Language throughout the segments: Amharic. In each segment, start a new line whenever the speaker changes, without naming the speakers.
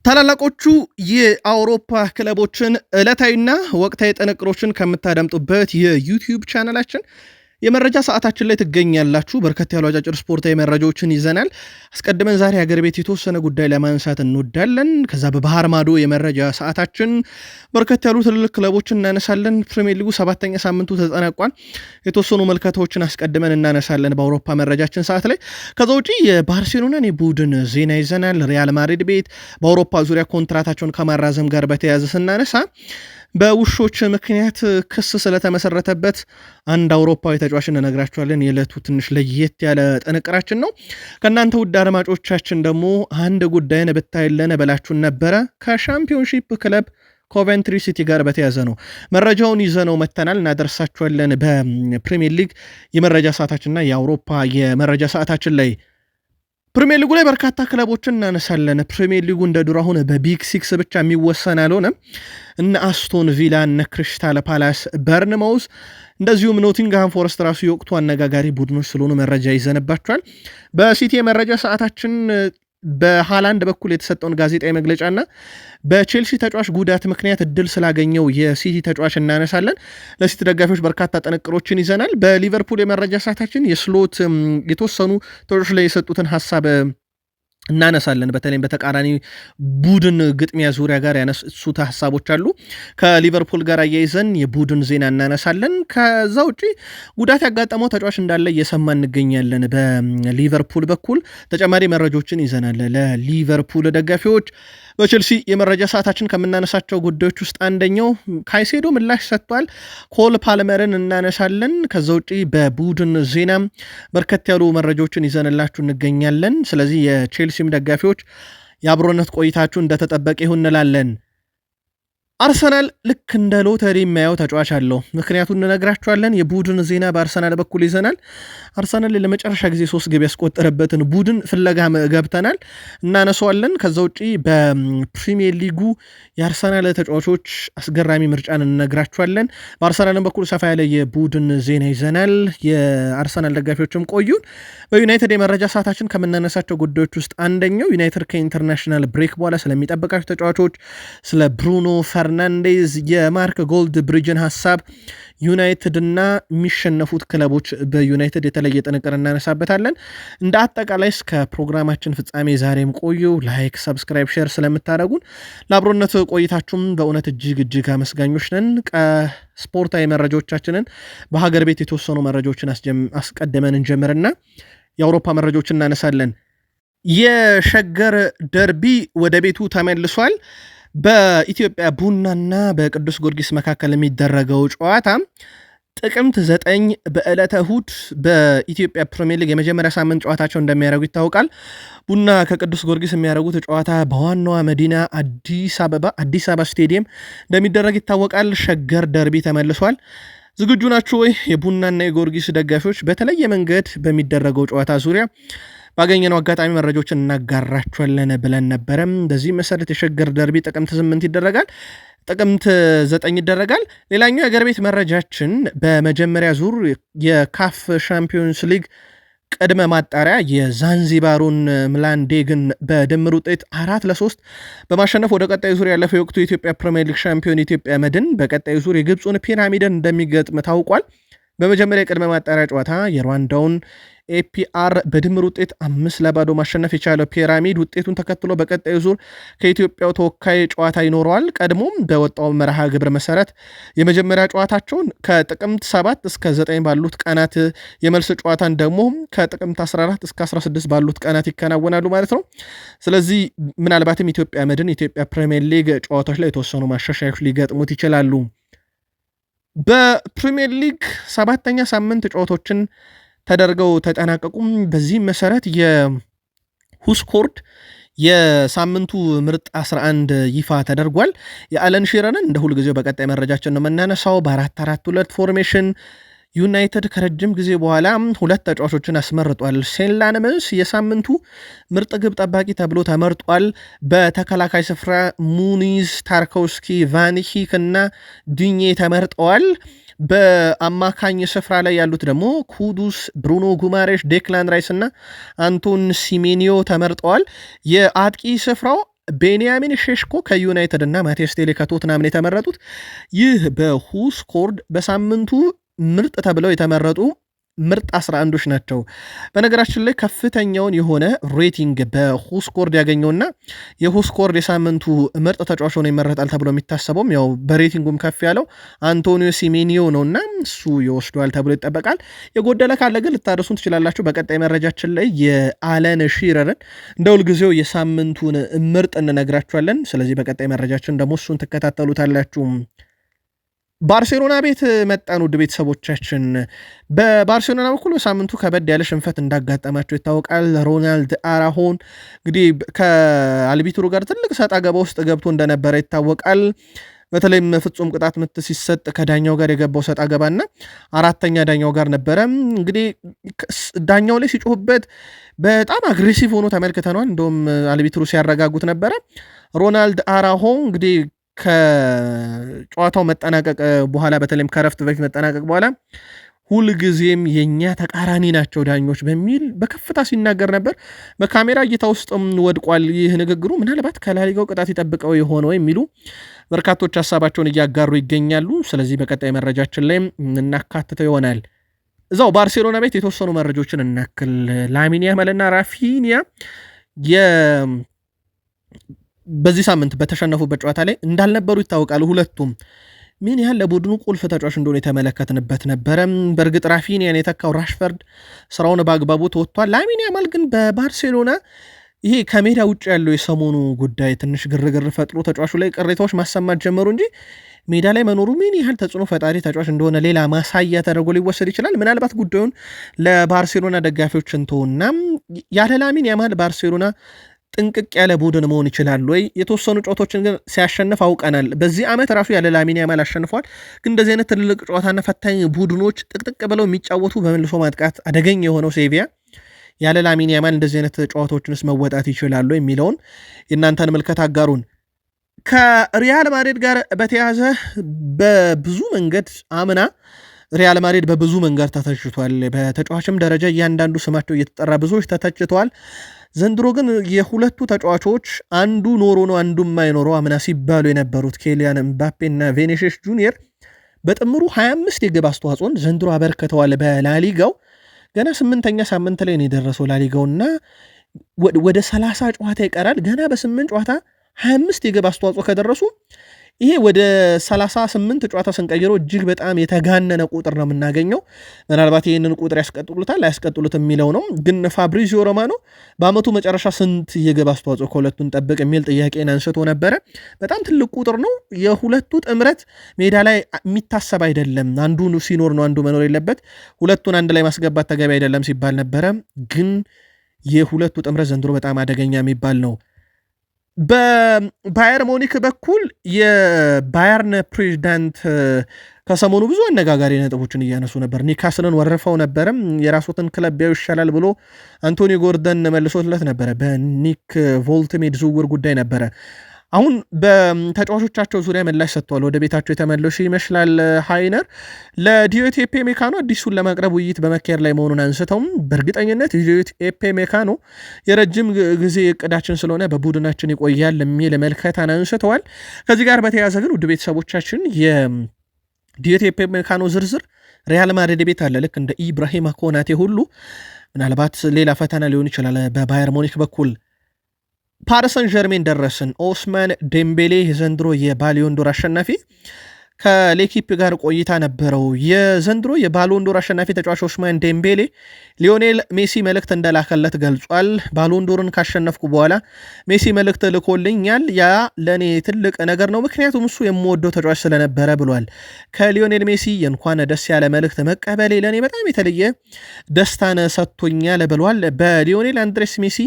ታላላቆቹ የአውሮፓ ክለቦችን ዕለታዊና ወቅታዊ ጥንቅሮችን ከምታደምጡበት የዩቲዩብ ቻናላችን የመረጃ ሰዓታችን ላይ ትገኛላችሁ። በርከት ያሉ አጫጭር ስፖርታዊ መረጃዎችን ይዘናል። አስቀድመን ዛሬ ሀገር ቤት የተወሰነ ጉዳይ ለማንሳት እንወዳለን። ከዛ በባህር ማዶ የመረጃ ሰዓታችን በርከት ያሉ ትልልቅ ክለቦችን እናነሳለን። ፕሪሚየር ሊጉ 7ኛ ሳምንቱ ተጠናቋል። የተወሰኑ መልከታዎችን አስቀድመን እናነሳለን በአውሮፓ መረጃችን ሰዓት ላይ። ከዛ ውጪ የባርሴሎናን የቡድን ዜና ይዘናል። ሪያል ማድሪድ ቤት በአውሮፓ ዙሪያ ኮንትራታቸውን ከማራዘም ጋር በተያያዘ ስናነሳ በውሾች ምክንያት ክስ ስለተመሰረተበት አንድ አውሮፓዊ ተጫዋች እንነግራችኋለን። የዕለቱ ትንሽ ለየት ያለ ጥንቅራችን ነው። ከእናንተ ውድ አድማጮቻችን ደግሞ አንድ ጉዳይን ብታይለን በላችሁን ነበረ። ከሻምፒዮንሺፕ ክለብ ኮቨንትሪ ሲቲ ጋር በተያዘ ነው መረጃውን ይዘነው መተናል፣ እናደርሳችኋለን በፕሪሚየር ሊግ የመረጃ ሰዓታችንና የአውሮፓ የመረጃ ሰዓታችን ላይ። ፕሪሚየር ሊጉ ላይ በርካታ ክለቦችን እናነሳለን። ፕሪሚየር ሊጉ እንደ ዱር አሁን በቢግ ሲክስ ብቻ የሚወሰን አልሆነም። እነ አስቶን ቪላ፣ እነ ክሪስታል ፓላስ፣ በርንማውዝ እንደዚሁም ኖቲንግሃም ፎረስት ራሱ የወቅቱ አነጋጋሪ ቡድኖች ስለሆኑ መረጃ ይዘንባቸዋል። በሲቲ የመረጃ ሰዓታችን በሃላንድ በኩል የተሰጠውን ጋዜጣዊ መግለጫና በቼልሲ ተጫዋች ጉዳት ምክንያት እድል ስላገኘው የሲቲ ተጫዋች እናነሳለን። ለሲቲ ደጋፊዎች በርካታ ጥንቅሮችን ይዘናል። በሊቨርፑል የመረጃ ሰዓታችን የስሎት የተወሰኑ ተጫዋቾች ላይ የሰጡትን ሀሳብ እናነሳለን። በተለይም በተቃራኒ ቡድን ግጥሚያ ዙሪያ ጋር ያነሱት ሀሳቦች አሉ። ከሊቨርፑል ጋር አያይዘን የቡድን ዜና እናነሳለን። ከዛ ውጪ ጉዳት ያጋጠመው ተጫዋች እንዳለ እየሰማ እንገኛለን። በሊቨርፑል በኩል ተጨማሪ መረጃዎችን ይዘናል ለሊቨርፑል ደጋፊዎች። በቼልሲ የመረጃ ሰዓታችን ከምናነሳቸው ጉዳዮች ውስጥ አንደኛው ካይሴዶ ምላሽ ሰጥቷል። ኮል ፓልመርን እናነሳለን። ከዛ ውጪ በቡድን ዜና በርከት ያሉ መረጃዎችን ይዘንላችሁ እንገኛለን። ስለዚህ የቼልሲም ደጋፊዎች የአብሮነት ቆይታችሁ እንደተጠበቀ ይሁን እንላለን። አርሰናል ልክ እንደ ሎተሪ የሚያየው ተጫዋች አለው። ምክንያቱን እንነግራችኋለን። የቡድን ዜና በአርሰናል በኩል ይዘናል። አርሰናል ለመጨረሻ ጊዜ 3 ግብ ያስቆጠረበትን ቡድን ፍለጋ ገብተናል፣ እናነሷለን። ከዛ ውጪ በፕሪሚየር ሊጉ የአርሰናል ተጫዋቾች አስገራሚ ምርጫን እንነግራችኋለን። በአርሰናልን በኩል ሰፋ ያለ የቡድን ዜና ይዘናል። የአርሰናል ደጋፊዎችም ቆዩን። በዩናይትድ የመረጃ ሰዓታችን ከምናነሳቸው ጉዳዮች ውስጥ አንደኛው ዩናይትድ ከኢንተርናሽናል ብሬክ በኋላ ስለሚጠበቃቸው ተጫዋቾች፣ ስለ ብሩኖ ፈርናንዴዝ፣ የማርክ ጎልድ ብሪጅን ሀሳብ፣ ዩናይትድ እና የሚሸነፉት ክለቦች በዩናይትድ የተለየ ጥንቅር እናነሳበታለን። እንደ አጠቃላይ እስከ ፕሮግራማችን ፍጻሜ ዛሬም ቆዩ። ላይክ፣ ሰብስክራይብ፣ ሼር ስለምታደረጉን ለአብሮነት ቆይታችሁም በእውነት እጅግ አመስጋኞች ነን። ስፖርታዊ መረጃዎቻችንን በሀገር ቤት የተወሰኑ መረጃዎችን አስቀድመን እንጀምርና የአውሮፓ መረጃዎችን እናነሳለን። የሸገር ደርቢ ወደ ቤቱ ተመልሷል። በኢትዮጵያ ቡናና በቅዱስ ጊዮርጊስ መካከል የሚደረገው ጨዋታ ጥቅምት 9 በዕለተ እሁድ በኢትዮጵያ ፕሪሚየር ሊግ የመጀመሪያ ሳምንት ጨዋታቸው እንደሚያደርጉ ይታወቃል። ቡና ከቅዱስ ጊዮርጊስ የሚያደርጉት ጨዋታ በዋናዋ መዲና አዲስ አበባ ስቴዲየም እንደሚደረግ ይታወቃል። ሸገር ደርቢ ተመልሷል። ዝግጁ ናችሁ ወይ? የቡናና የጊዮርጊስ ደጋፊዎች በተለየ መንገድ በሚደረገው ጨዋታ ዙሪያ ባገኘነው አጋጣሚ መረጃዎችን እናጋራችኋለን ብለን ነበረም። በዚህ መሰረት የሸገር ደርቢ ጥቅምት 8 ይደረጋል፣ ጥቅምት 9 ይደረጋል። ሌላኛው የሀገር ቤት መረጃችን በመጀመሪያ ዙር የካፍ ሻምፒዮንስ ሊግ ቅድመ ማጣሪያ የዛንዚባሩን ምላንዴግን በድምር ውጤት 4-3 በማሸነፍ ወደ ቀጣዩ ዙር ያለፈው የወቅቱ የኢትዮጵያ ፕሪሚየር ሊግ ሻምፒዮን ኢትዮጵያ መድን በቀጣዩ ዙር የግብፁን ፒራሚድን እንደሚገጥም ታውቋል። በመጀመሪያ የቅድመ ማጣሪያ ጨዋታ የሩዋንዳውን ኤፒአር በድምር ውጤት 5-0 ማሸነፍ የቻለው ፒራሚድ ውጤቱን ተከትሎ በቀጣዩ ዙር ከኢትዮጵያው ተወካይ ጨዋታ ይኖረዋል። ቀድሞም በወጣው መርሃ ግብር መሰረት የመጀመሪያ ጨዋታቸውን ከጥቅምት 7 እስከ 9 ባሉት ቀናት፣ የመልስ ጨዋታን ደግሞ ከጥቅምት 14 እስከ 16 ባሉት ቀናት ይከናወናሉ ማለት ነው። ስለዚህ ምናልባትም ኢትዮጵያ መድን ኢትዮጵያ ፕሪሚየር ሊግ ጨዋታዎች ላይ የተወሰኑ ማሻሻዮች ሊገጥሙት ይችላሉ። በፕሪሚየር ሊግ 7ኛ ሳምንት ጨዋታዎችን ተደርገው ተጠናቀቁም። በዚህ መሰረት የሁስኮርድ የሳምንቱ ምርጥ 11 ይፋ ተደርጓል። የአለን ሺረንን እንደ ሁልጊዜው በቀጣይ መረጃችን ነው የምናነሳው። በ4-4-2 ፎርሜሽን ዩናይትድ ከረጅም ጊዜ በኋላ 2 ተጫዋቾችን አስመርጧል። ሴንላንምስ የሳምንቱ ምርጥ ግብ ጠባቂ ተብሎ ተመርጧል። በተከላካይ ስፍራ ሙኒዝ፣ ታርኮውስኪ፣ ቫንሂክ እና ዲኜ ተመርጠዋል። በአማካኝ ስፍራ ላይ ያሉት ደግሞ ኩዱስ፣ ብሩኖ ጉማሬሽ፣ ዴክላን ራይስ እና አንቶን ሲሜኒዮ ተመርጠዋል። የአጥቂ ስፍራው ቤንያሚን ሼሽኮ ከዩናይትድ እና ማቴስ ቴሌ ከቶትናም የተመረጡት። ይህ በሁስኮርድ በሳምንቱ ምርጥ ተብለው የተመረጡ ምርጥ 11ዶች ናቸው። በነገራችን ላይ ከፍተኛውን የሆነ ሬቲንግ በሁስኮርድ ያገኘውና የሁስኮርድ የሳምንቱ ምርጥ ተጫዋች ሆኖ ይመረጣል ተብሎ የሚታሰበውም ያው በሬቲንጉም ከፍ ያለው አንቶኒዮ ሲሜኒዮ ነውና እሱ ይወስደዋል ተብሎ ይጠበቃል። የጎደለ ካለ ግን ልታደርሱን ትችላላችሁ። በቀጣይ መረጃችን ላይ የአለን ሺረርን እንደ ሁልጊዜው የሳምንቱን ምርጥ እንነግራችኋለን። ስለዚህ በቀጣይ መረጃችን ደግሞ እሱን ትከታተሉታላችሁ። ባርሴሎና ቤት መጣን። ውድ ቤተሰቦቻችን በባርሴሎና በኩል በሳምንቱ ከበድ ያለ ሽንፈት እንዳጋጠማቸው ይታወቃል። ሮናልድ አራሆን እንግዲህ ከአልቢትሩ ጋር ትልቅ ሰጣ ገባ ውስጥ ገብቶ እንደነበረ ይታወቃል። በተለይም ፍጹም ቅጣት ምት ሲሰጥ ከዳኛው ጋር የገባው ሰጣ ገባና አራተኛ ዳኛው ጋር ነበረ። እንግዲህ ዳኛው ላይ ሲጮህበት በጣም አግሬሲቭ ሆኖ ተመልክተነዋል። እንደውም አልቢትሩ ሲያረጋጉት ነበረ። ሮናልድ አራሆን እንግዲህ ከጨዋታው መጠናቀቅ በኋላ በተለይም ከረፍት በፊት መጠናቀቅ በኋላ ሁልጊዜም የኛ ተቃራኒ ናቸው ዳኞች በሚል በከፍታ ሲናገር ነበር። በካሜራ እይታ ውስጥም ወድቋል ይህ ንግግሩ። ምናልባት ከላሊጋው ቅጣት ይጠብቀው የሆነው የሚሉ በርካቶች ሀሳባቸውን እያጋሩ ይገኛሉ። ስለዚህ በቀጣይ መረጃችን ላይ እናካትተው ይሆናል። እዛው ባርሴሎና ቤት የተወሰኑ መረጃዎችን እናክል። ላሚን ያማልና ራፊኒያ በዚህ ሳምንት በተሸነፉበት ጨዋታ ላይ እንዳልነበሩ ይታወቃሉ። ሁለቱም ምን ያህል ለቡድኑ ቁልፍ ተጫዋች እንደሆነ የተመለከትንበት ነበረ። በእርግጥ ራፊኒያን የተካው ራሽፈርድ ስራውን በአግባቡ ተወጥቷል። ላሚን ያማል ግን በባርሴሎና ይሄ ከሜዳ ውጭ ያለው የሰሞኑ ጉዳይ ትንሽ ግርግር ፈጥሮ ተጫዋቹ ላይ ቅሬታዎች ማሰማት ጀመሩ እንጂ ሜዳ ላይ መኖሩ ምን ያህል ተጽዕኖ ፈጣሪ ተጫዋች እንደሆነ ሌላ ማሳያ ተደርጎ ሊወሰድ ይችላል። ምናልባት ጉዳዩን ለባርሴሎና ደጋፊዎች እንተውና ያለ ላሚን ያማል ባርሴሎና ጥንቅቅ ያለ ቡድን መሆን ይችላል ወይ? የተወሰኑ ጨዋታዎችን ግን ሲያሸንፍ አውቀናል። በዚህ ዓመት ራሱ ያለ ላሚን ያማል አሸንፏል። ግን እንደዚህ አይነት ትልልቅ ጨዋታና ፈታኝ ቡድኖች ጥቅጥቅ ብለው የሚጫወቱ በመልሶ ማጥቃት አደገኛ የሆነው ሴቪያ ያለ ላሚን ያማል እንደዚህ አይነት ጨዋታዎችንስ መወጣት ይችላሉ የሚለውን የእናንተን ምልከታ አጋሩን። ከሪያል ማድሪድ ጋር በተያዘ በብዙ መንገድ አምና ሪያል ማድሪድ በብዙ መንገድ ተተችቷል። በተጫዋችም ደረጃ እያንዳንዱ ስማቸው እየተጠራ ብዙዎች ተተችተዋል። ዘንድሮ ግን የሁለቱ ተጫዋቾች አንዱ ኖሮ ነው አንዱ የማይኖረው አምና ሲባሉ የነበሩት ኬሊያን ምባፔና ቬኒሲየስ ጁኒየር በጥምሩ 25 የግብ አስተዋጽኦን ዘንድሮ አበርክተዋል። በላሊጋው ገና 8ኛ ሳምንት ላይ ነው የደረሰው ላሊጋውና ወደ 30 ጨዋታ ይቀራል። ገና በ8 ጨዋታ 25 የግብ አስተዋጽኦ ከደረሱ ይሄ ወደ 38 ጨዋታ ስንቀይረው እጅግ በጣም የተጋነነ ቁጥር ነው የምናገኘው። ምናልባት ይህንን ቁጥር ያስቀጥሉታል አያስቀጥሉትም የሚለው ነው። ግን ፋብሪዚዮ ሮማኖ በአመቱ መጨረሻ ስንት የግብ አስተዋጽኦ ከሁለቱን ጠብቅ የሚል ጥያቄን አንስቶ ነበረ። በጣም ትልቅ ቁጥር ነው። የሁለቱ ጥምረት ሜዳ ላይ የሚታሰብ አይደለም። አንዱ ሲኖር ነው አንዱ መኖር የለበት። ሁለቱን አንድ ላይ ማስገባት ተገቢ አይደለም ሲባል ነበረ። ግን የሁለቱ ጥምረት ዘንድሮ በጣም አደገኛ የሚባል ነው። በባየር ሙኒክ በኩል የባየርን ፕሬዚዳንት ከሰሞኑ ብዙ አነጋጋሪ ነጥቦችን እያነሱ ነበር። ኒካስልን ወርፈው ነበረም። የራሶትን ክለብ ቢያዩ ይሻላል ብሎ አንቶኒ ጎርደን መልሶለት ነበረ። በኒክ ቮልትሜድ ዝውውር ጉዳይ ነበረ። አሁን በተጫዋቾቻቸው ዙሪያ ምላሽ ሰጥተዋል። ወደ ቤታቸው የተመለሱ ይመስላል። ሃይነር ለዲዮቴፔ ሜካኖ አዲሱን ለማቅረብ ውይይት በመካሄድ ላይ መሆኑን አንስተውም በእርግጠኝነት ዲዮቴፔ ሜካኖ የረጅም ጊዜ እቅዳችን ስለሆነ በቡድናችን ይቆያል የሚል መልከታን አንስተዋል። ከዚህ ጋር በተያያዘ ግን ውድ ቤተሰቦቻችን የዲዮቴፔ ሜካኖ ዝርዝር ሪያል ማድሪድ ቤት አለ። ልክ እንደ ኢብራሂማ ኮናቴ ሁሉ ምናልባት ሌላ ፈተና ሊሆን ይችላል በባየር ሙኒክ በኩል። ፓሪሰን ጀርሜን ደረስን። ኦስማን ዴምቤሌ የዘንድሮ የባሊዮንዶር አሸናፊ ከሌኪፕ ጋር ቆይታ ነበረው። የዘንድሮ የባሎንዶር አሸናፊ ተጫዋች ኦስማን ዴምቤሌ ሊዮኔል ሜሲ መልእክት እንደላከለት ገልጿል። ባሎንዶርን ካሸነፍኩ በኋላ ሜሲ መልእክት ልኮልኛል። ያ ለእኔ ትልቅ ነገር ነው፣ ምክንያቱም እሱ የምወደው ተጫዋች ስለነበረ ብሏል። ከሊዮኔል ሜሲ የእንኳን ደስ ያለ መልእክት መቀበሌ ለእኔ በጣም የተለየ ደስታን ሰጥቶኛል ብሏል። በሊዮኔል አንድሬስ ሜሲ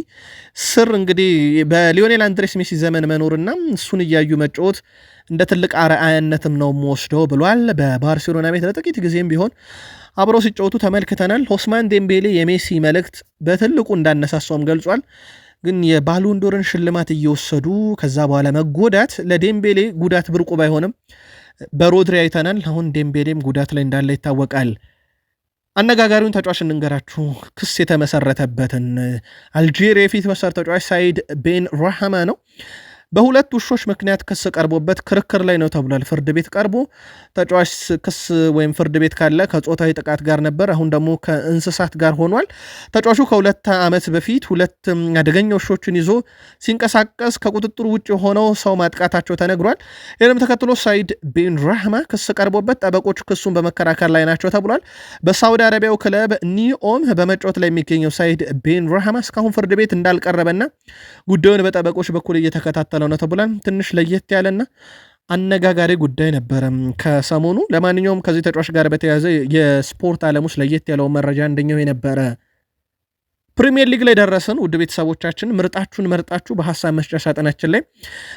ስር እንግዲህ በሊዮኔል አንድሬስ ሜሲ ዘመን መኖርና እሱን እያዩ መጫወት እንደ ትልቅ አርአያነትም ነው የምወስደው ብሏል። በባርሴሎና ቤት ለጥቂት ጊዜም ቢሆን አብረው ሲጫወቱ ተመልክተናል። ኦስማን ዴምቤሌ የሜሲ መልእክት በትልቁ እንዳነሳሳውም ገልጿል። ግን የባሎንዶርን ሽልማት እየወሰዱ ከዛ በኋላ መጎዳት ለዴምቤሌ ጉዳት ብርቁ ባይሆንም በሮድሪ አይተናል። አሁን ዴምቤሌም ጉዳት ላይ እንዳለ ይታወቃል። አነጋጋሪውን ተጫዋች እንንገራችሁ። ክስ የተመሰረተበትን አልጄሪያ የፊት መስመር ተጫዋች ሳይድ ቤን ራሃማ ነው። በሁለት ውሾች ምክንያት ክስ ቀርቦበት ክርክር ላይ ነው ተብሏል። ፍርድ ቤት ቀርቦ ተጫዋች ክስ ወይም ፍርድ ቤት ካለ ከጾታዊ ጥቃት ጋር ነበር፣ አሁን ደግሞ ከእንስሳት ጋር ሆኗል። ተጫዋቹ ከ2 ዓመት በፊት 2 አደገኛ ውሾችን ይዞ ሲንቀሳቀስ ከቁጥጥር ውጭ ሆነው ሰው ማጥቃታቸው ተነግሯል። ይህንም ተከትሎ ሳይድ ቤን ራህማ ክስ ቀርቦበት ጠበቆች ክሱን በመከራከር ላይ ናቸው ተብሏል። በሳውዲ አረቢያው ክለብ ኒኦም በመጫወት ላይ የሚገኘው ሳይድ ቤን ራህማ እስካሁን ፍርድ ቤት እንዳልቀረበና ጉዳዩን በጠበቆች በኩል እየተከታተለው ነው ተብሏል። ትንሽ ለየት ያለና አነጋጋሪ ጉዳይ ነበረ ከሰሞኑ። ለማንኛውም ከዚህ ተጫዋች ጋር በተያያዘ የስፖርት ዓለም ውስጥ ለየት ያለው መረጃ አንደኛው የነበረ ፕሪሚየር ሊግ ላይ ደረሰን። ውድ ቤተሰቦቻችን ምርጣችሁን መርጣችሁ በሐሳብ መስጫ ሳጥናችን ላይ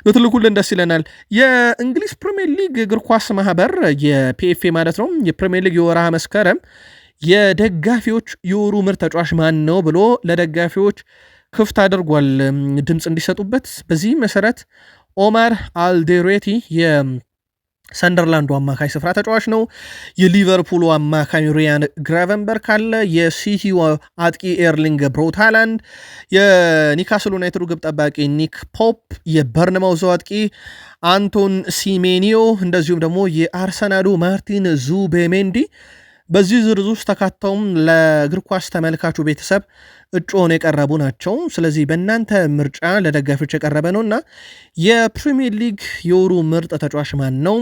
ብትልኩልን ደስ ይለናል። የእንግሊዝ ፕሪሚየር ሊግ እግር ኳስ ማህበር የፒኤፍኤ ማለት ነው የፕሪሚየር ሊግ የወርሃ መስከረም የደጋፊዎች የወሩ ምርጥ ተጫዋች ማን ነው ብሎ ለደጋፊዎች ክፍት አድርጓል ድምፅ እንዲሰጡበት። በዚህ መሰረት ኦማር አልዴሬቲ የሰንደርላንዱ አማካይ ስፍራ ተጫዋች ነው። የሊቨርፑሉ አማካኝ ሪያን ግራቨንበርግ አለ። የሲቲው አጥቂ ኤርሊንግ ብሮት ሃላንድ፣ የኒካስል ዩናይትዱ ግብ ጠባቂ ኒክ ፖፕ፣ የበርንማውዝ አጥቂ አንቶን ሲሜኒዮ እንደዚሁም ደግሞ የአርሰናሉ ማርቲን ዙቤሜንዲ በዚህ ዝርዝር ውስጥ ተካተውም ለእግር ኳስ ተመልካቹ ቤተሰብ እጩ ሆነው የቀረቡ ናቸው። ስለዚህ በእናንተ ምርጫ ለደጋፊዎች የቀረበ ነው እና የፕሪሚየር ሊግ የወሩ ምርጥ ተጫዋች ማን ነው?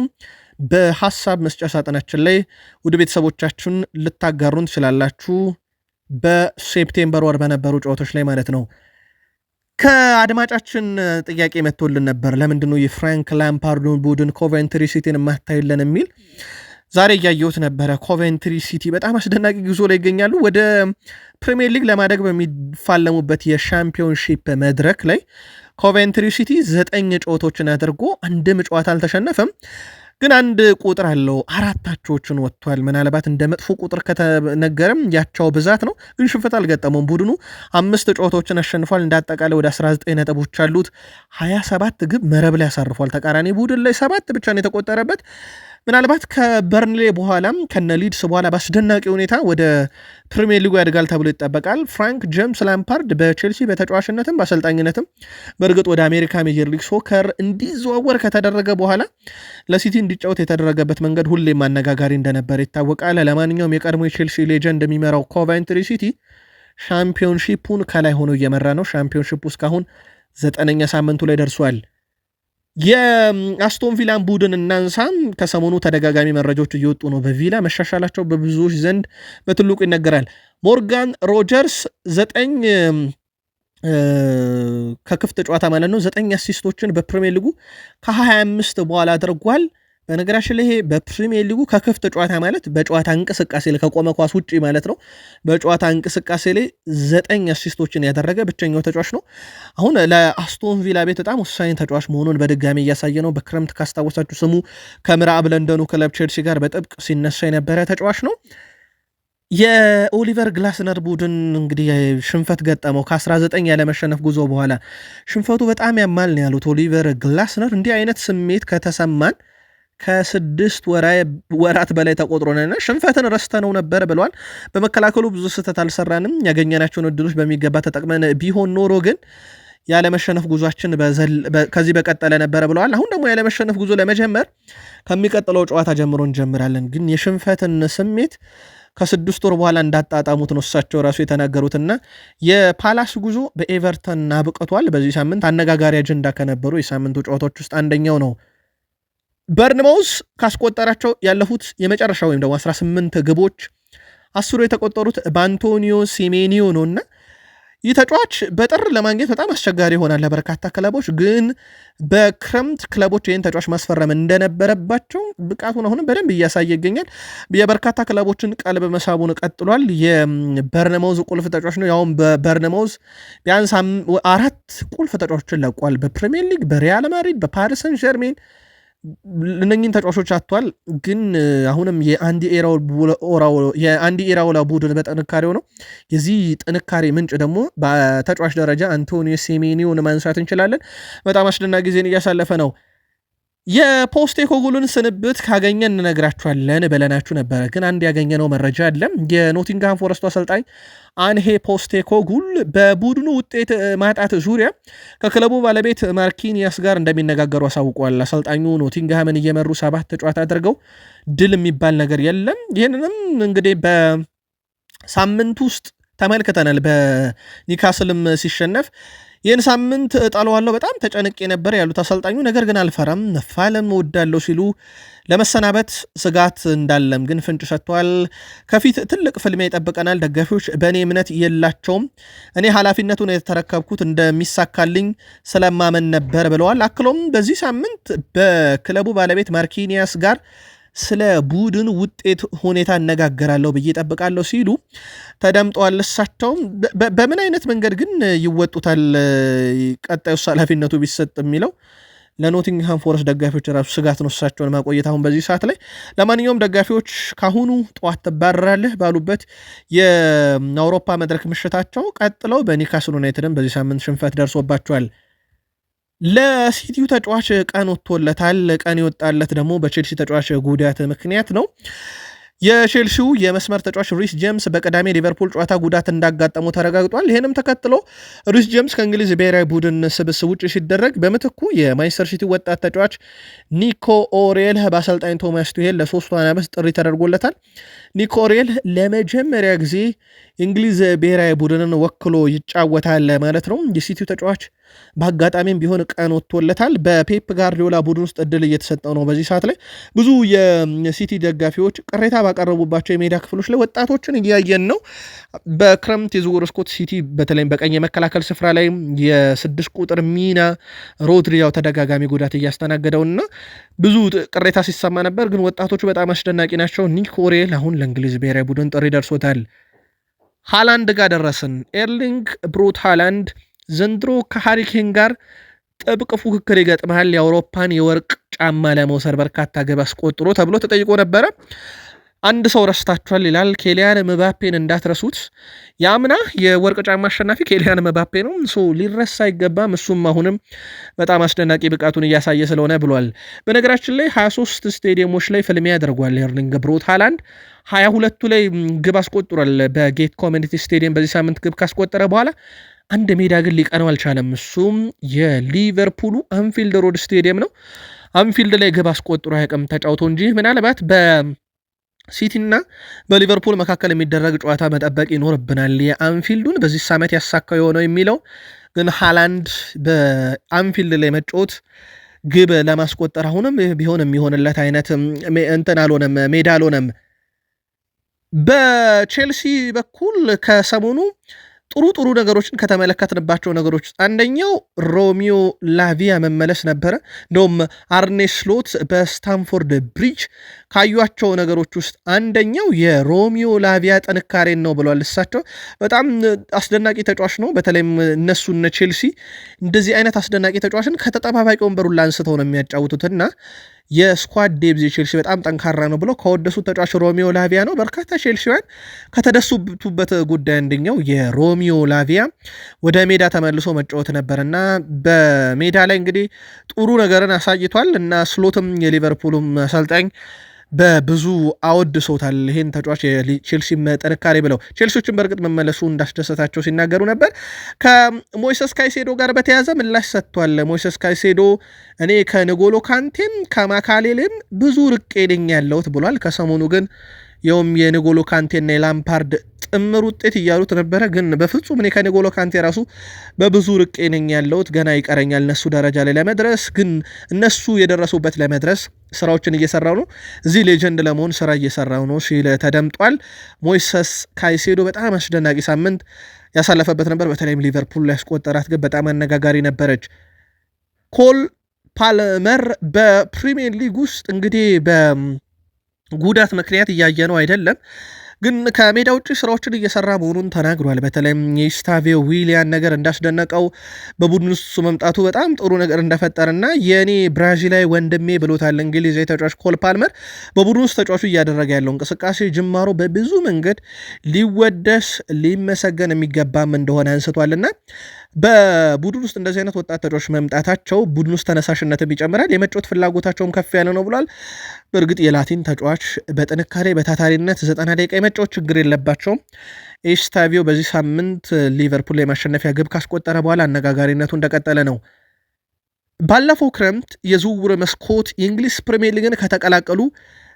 በሐሳብ መስጫ ሳጥናችን ላይ ውድ ቤተሰቦቻችን ልታጋሩን ትችላላችሁ። በሴፕቴምበር ወር በነበሩ ጨዋታዎች ላይ ማለት ነው። ከአድማጫችን ጥያቄ መጥቶልን ነበር። ለምንድነው የፍራንክ ላምፓርዱን ቡድን ኮቨንትሪ ሲቲን ማታይለን የሚል ዛሬ እያየሁት ነበረ። ኮቨንትሪ ሲቲ በጣም አስደናቂ ጉዞ ላይ ይገኛሉ። ወደ ፕሪሚየር ሊግ ለማደግ በሚፋለሙበት የሻምፒዮንሺፕ መድረክ ላይ ኮቨንትሪ ሲቲ 9 ጨዋታዎችን አድርጎ አንድም ጨዋታ አልተሸነፈም። ግን አንድ ቁጥር አለው፣ 4 አቻዎችን ወጥቷል። ምናልባት እንደ መጥፎ ቁጥር ከተነገረም ያቻው ብዛት ነው። ግን ሽንፈት አልገጠመውም። ቡድኑ 5 ጨዋታዎችን አሸንፏል። እንዳጠቃላይ ወደ 19 ነጥቦች አሉት። 27 ግብ መረብ ላይ ያሳርፏል። ተቃራኒ ቡድን ላይ 7 ብቻ ነው የተቆጠረበት። ምናልባት ከበርንሌ በኋላም ከነ ሊድስ በኋላ በአስደናቂ ሁኔታ ወደ ፕሪሚየር ሊጉ ያድጋል ተብሎ ይጠበቃል። ፍራንክ ጄምስ ላምፓርድ በቼልሲ በተጫዋችነትም በአሰልጣኝነትም በእርግጥ ወደ አሜሪካ ሜጀር ሊግ ሶከር እንዲዘዋወር ከተደረገ በኋላ ለሲቲ እንዲጫወት የተደረገበት መንገድ ሁሌም አነጋጋሪ እንደነበር ይታወቃል። ለማንኛውም የቀድሞ የቼልሲ ሌጀንድ የሚመራው ኮቨንትሪ ሲቲ ሻምፒዮንሺፑን ከላይ ሆኖ እየመራ ነው። ሻምፒዮንሺፑ እስካሁን 9ኛ ሳምንቱ ላይ ደርሷል። የአስቶን ቪላን ቡድን እናንሳም። ከሰሞኑ ተደጋጋሚ መረጃዎች እየወጡ ነው። በቪላ መሻሻላቸው በብዙዎች ዘንድ በትልቁ ይነገራል። ሞርጋን ሮጀርስ 9 ከክፍት ጨዋታ ማለት ነው 9 አሲስቶችን በፕሪሚየር ሊጉ ከ25 በኋላ አድርጓል። በነገራችን ላይ ይሄ በፕሪሚየር ሊጉ ከክፍት ጨዋታ ማለት በጨዋታ እንቅስቃሴ ላይ ከቆመ ኳስ ውጪ ማለት ነው። በጨዋታ እንቅስቃሴ ላይ 9 አሲስቶችን ያደረገ ብቸኛው ተጫዋች ነው። አሁን ለአስቶን ቪላ ቤት በጣም ወሳኝ ተጫዋች መሆኑን በድጋሚ እያሳየ ነው። በክረምት ካስታወሳችሁ ስሙ ከምዕራብ ለንደኑ ክለብ ቼልሲ ጋር በጥብቅ ሲነሳ የነበረ ተጫዋች ነው። የኦሊቨር ግላስነር ቡድን እንግዲህ ሽንፈት ገጠመው ከ19 ያለመሸነፍ ጉዞ በኋላ። ሽንፈቱ በጣም ያማል ነው ያሉት ኦሊቨር ግላስነር። እንዲህ አይነት ስሜት ከተሰማን ከ6 ወራት በላይ ተቆጥሮና ሽንፈትን ረስተነው ነበር ብለዋል። በመከላከሉ ብዙ ስህተት አልሰራንም፣ ያገኘናቸውን እድሎች በሚገባ ተጠቅመን ቢሆን ኖሮ ግን ያለመሸነፍ ጉዟችን ከዚህ በቀጠለ ነበረ ብለዋል። አሁን ደግሞ ያለመሸነፍ ጉዞ ለመጀመር ከሚቀጥለው ጨዋታ ጀምሮ እንጀምራለን፣ ግን የሽንፈትን ስሜት ከ6 ወር በኋላ እንዳጣጣሙት ነው እሳቸው ራሱ የተናገሩትና የፓላስ ጉዞ በኤቨርተን አብቅቷል። በዚህ ሳምንት አነጋጋሪ አጀንዳ ከነበሩ የሳምንቱ ጨዋታዎች ውስጥ አንደኛው ነው። በርንማውዝ ካስቆጠራቸው ያለፉት የመጨረሻ ወይም ደግሞ 18 ግቦች 10 የተቆጠሩት በአንቶኒዮ ሲሜኒዮ ነውና ይህ ተጫዋች በጥር ለማግኘት በጣም አስቸጋሪ ይሆናል ለበርካታ ክለቦች። ግን በክረምት ክለቦች ይህን ተጫዋች ማስፈረም እንደነበረባቸው ብቃቱን አሁንም በደንብ እያሳየ ይገኛል። የበርካታ ክለቦችን ቀልብ መሳቡን ቀጥሏል። የበርንማውዝ ቁልፍ ተጫዋች ነው። ያውም በበርንማውዝ ቢያንስ 4 ቁልፍ ተጫዋቾችን ለቋል። በፕሪሚየር ሊግ፣ በሪያል ማድሪድ፣ በፓሪስ ሰን ጀርሜን እነኚህን ተጫዋቾች አጥቷል። ግን አሁንም የአንዲ ኢራኦላ ቡድን በጥንካሬው ነው። የዚህ ጥንካሬ ምንጭ ደግሞ በተጫዋች ደረጃ አንቶኒዮ ሴሜኒዮን ማንሳት እንችላለን። በጣም አስደናቂ ጊዜን እያሳለፈ ነው። የፖስቴኮግሉን ስንብት ካገኘን እንነግራችኋለን ብለናችሁ ነበረ። ግን አንድ ያገኘነው መረጃ አለ። የኖቲንግሃም ፎረስቱ አሰልጣኝ አንሄ ፖስቴኮግሉ በቡድኑ ውጤት ማጣት ዙሪያ ከክለቡ ባለቤት ማርኪኒያስ ጋር እንደሚነጋገሩ አሳውቋል። አሰልጣኙ ኖቲንግሃምን እየመሩ 7 ጨዋታ አድርገው ድል የሚባል ነገር የለም። ይህንንም እንግዲህ በሳምንት ውስጥ ተመልክተናል። በኒካስልም ሲሸነፍ ይህን ሳምንት እጣለዋለሁ በጣም ተጨንቄ ነበር ያሉት አሰልጣኙ፣ ነገር ግን አልፈራም መፋለም እወዳለሁ ሲሉ ለመሰናበት ስጋት እንዳለም ግን ፍንጭ ሰጥተዋል። ከፊት ትልቅ ፍልሚያ ይጠብቀናል፣ ደጋፊዎች በእኔ እምነት የላቸውም፣ እኔ ኃላፊነቱን የተረከብኩት እንደሚሳካልኝ ስለማመን ነበር ብለዋል። አክሎም በዚህ ሳምንት በክለቡ ባለቤት ማርኪኒያስ ጋር ስለ ቡድን ውጤት ሁኔታ እነጋገራለሁ ብዬ ጠብቃለሁ ሲሉ ተደምጠዋል። እሳቸውም በምን አይነት መንገድ ግን ይወጡታል ቀጣዩ ኃላፊነቱ ቢሰጥ የሚለው ለኖቲንግሃም ፎረስት ደጋፊዎች ራሱ ስጋት ነው፣ እሳቸውን ማቆየት አሁን በዚህ ሰዓት ላይ። ለማንኛውም ደጋፊዎች ካሁኑ ጠዋት ትባረራለህ ባሉበት የአውሮፓ መድረክ ምሽታቸው ቀጥለው በኒውካስል ዩናይትድን በዚህ ሳምንት ሽንፈት ደርሶባቸዋል። ለሲቲው ተጫዋች ቀን ወጥቶለታል። ቀን የወጣለት ደግሞ በቼልሲ ተጫዋች ጉዳት ምክንያት ነው። የቼልሲው የመስመር ተጫዋች ሪስ ጄምስ በቀዳሜ ሊቨርፑል ጨዋታ ጉዳት እንዳጋጠመው ተረጋግጧል። ይህንም ተከትሎ ሪስ ጄምስ ከእንግሊዝ ብሔራዊ ቡድን ስብስብ ውጭ ሲደረግ በምትኩ የማንቸስተር ሲቲ ወጣት ተጫዋች ኒኮ ኦሬል በአሰልጣኝ ቶማስ ቱሄል ለ3 ዓመት ጥሪ ተደርጎለታል። ኒኮ ኦሬል ለመጀመሪያ ጊዜ እንግሊዝ ብሔራዊ ቡድንን ወክሎ ይጫወታል ማለት ነው። የሲቲው ተጫዋች በአጋጣሚም ቢሆን ቀን ወጥቶለታል። በፔፕ ጋርዲዮላ ቡድን ውስጥ እድል እየተሰጠው ነው። በዚህ ሰዓት ላይ ብዙ የሲቲ ደጋፊዎች ቅሬታ ባቀረቡባቸው የሜዳ ክፍሎች ላይ ወጣቶችን እያየን ነው። በክረምት የዝውውር መስኮት ሲቲ በተለይም በቀኝ የመከላከል ስፍራ ላይ የ6 ቁጥር ሚና ሮድሪ ያው ተደጋጋሚ ጉዳት እያስተናገደውና ብዙ ቅሬታ ሲሰማ ነበር። ግን ወጣቶቹ በጣም አስደናቂ ናቸው። ኒክ ኦሬል አሁን ለእንግሊዝ ብሔራዊ ቡድን ጥሪ ደርሶታል። ሃላንድ ጋር ደረስን። ኤርሊንግ ብሩት ሃላንድ ዘንድሮ ከሃሪኬን ጋር ጥብቅ ፉክክር ይገጥመሃል፣ የአውሮፓን የወርቅ ጫማ ለመውሰድ በርካታ ግብ አስቆጥሮ ተብሎ ተጠይቆ ነበረ። አንድ ሰው ረስታችኋል ይላል። ኬሊያን ምባፔን እንዳትረሱት። የአምና የወርቅ ጫማ አሸናፊ ኬሊያን ምባፔ ነው። ሊረሳ አይገባም። እሱም አሁንም በጣም አስደናቂ ብቃቱን እያሳየ ስለሆነ ብሏል። በነገራችን ላይ 23 ስቴዲየሞች ላይ ፍልሚያ ያደርጓል ኤርሊንግ ብሩት ሃላንድ 22ቱ ላይ ግብ አስቆጥሯል። በጌት ኮሚኒቲ ስቴዲየም በዚህ ሳምንት ግብ ካስቆጠረ በኋላ አንድ ሜዳ ግን ሊቀነው አልቻለም። እሱም የሊቨርፑሉ አንፊልድ ሮድ ስቴዲየም ነው። አንፊልድ ላይ ግብ አስቆጥሮ አያውቅም ተጫውቶ እንጂ ምናልባት በሲቲና በሊቨርፑል መካከል የሚደረግ ጨዋታ መጠበቅ ይኖርብናል። የአንፊልዱን በዚህ ዓመት ያሳካው የሆነው የሚለው ግን ሃላንድ በአንፊልድ ላይ መጫወት ግብ ለማስቆጠር አሁንም ቢሆን የሚሆንለት አይነት እንትን አልሆነም፣ ሜዳ አልሆነም። በቼልሲ በኩል ከሰሞኑ ጥሩ ነገሮችን ከተመለከትንባቸው ነገሮች ውስጥ አንደኛው ሮሚዮ ላቪያ መመለስ ነበረ። እንደውም አርኔ ስሎት በስታንፎርድ ብሪጅ ካዩቸው ነገሮች ውስጥ አንደኛው የሮሚዮ ላቪያ ጥንካሬን ነው ብለዋል። እሳቸው በጣም አስደናቂ ተጫዋች ነው። በተለይም እነሱነ ቼልሲ እንደዚህ አይነት አስደናቂ ተጫዋችን ከተጠባባቂ ወንበሩ ላንስተው ነው የሚያጫውቱትና የስኳድ ዴብዝ ቼልሲ በጣም ጠንካራ ነው ብለው ከወደሱት ተጫዋች ሮሚዮ ላቪያ ነው። በርካታ ቼልሲውያን ከተደሱበት ጉዳይ አንደኛው የሮሚዮ ላቪያ ወደ ሜዳ ተመልሶ መጫወት ነበርና በሜዳ ላይ እንግዲህ ጥሩ ነገርን አሳይቷል እና ስሎትም የሊቨርፑልም አሰልጣኝ በብዙ አወድሶታል ይሄን ተጫዋች የቼልሲ ጥንካሬ ብለው። ቼልሲዎችን በእርግጥ መመለሱ እንዳስደሰታቸው ሲናገሩ ነበር። ከሞይሰስ ካይሴዶ ጋር በተያዘ ምላሽ ሰጥቷል። ሞይሰስ ካይሴዶ እኔ ከንጎሎ ካንቴም ከማካሌልም ብዙ ርቄ ነኝ ያለሁት ብሏል። ከሰሞኑ ግን የውም የንጎሎ ካንቴና የላምፓርድ ጥምር ውጤት እያሉት ነበረ። ግን በፍጹም እኔ ከንጎሎ ካንቴ ራሱ በብዙ ርቄ ነኝ ያለሁት፣ ገና ይቀረኛል እነሱ ደረጃ ላይ ለመድረስ፣ ግን እነሱ የደረሱበት ለመድረስ ስራዎችን እየሰራው ነው፣ እዚህ ሌጀንድ ለመሆን ስራ እየሰራው ነው ሲል ተደምጧል። ሞይሰስ ካይሴዶ በጣም አስደናቂ ሳምንት ያሳለፈበት ነበር። በተለይም ሊቨርፑል ላይ ያስቆጠራት ግን በጣም አነጋጋሪ ነበረች። ኮል ፓልመር በፕሪሚየር ሊግ ውስጥ እንግዲህ ጉዳት ምክንያት እያየ ነው አይደለም፣ ግን ከሜዳ ውጭ ስራዎችን እየሰራ መሆኑን ተናግሯል። በተለይም የስታቪዮ ዊሊያን ነገር እንዳስደነቀው በቡድን ውስጥ መምጣቱ በጣም ጥሩ ነገር እንደፈጠርና የኔ ብራዚላዊ ወንድሜ ብሎታል እንግሊዝ ተጫዋች ኮል ፓልመር። በቡድን ውስጥ ተጫዋቹ እያደረገ ያለው እንቅስቃሴ ጅማሮ በብዙ መንገድ ሊወደስ ሊመሰገን የሚገባም እንደሆነ አንስቷልና በቡድን ውስጥ እንደዚህ አይነት ወጣት ተጫዋቾች መምጣታቸው ቡድን ውስጥ ተነሳሽነትም ይጨምራል፣ የመጫወት ፍላጎታቸውም ከፍ ያለ ነው ብሏል። በእርግጥ የላቲን ተጫዋች በጥንካሬ በታታሪነት 90 ደቂቃ የመጫወት ችግር የለባቸውም። ኤስታቪዮ በዚህ ሳምንት ሊቨርፑል የማሸነፊያ ግብ ካስቆጠረ በኋላ አነጋጋሪነቱ እንደቀጠለ ነው። ባለፈው ክረምት የዝውውር መስኮት የእንግሊዝ ፕሪሚየር ሊግን ከተቀላቀሉ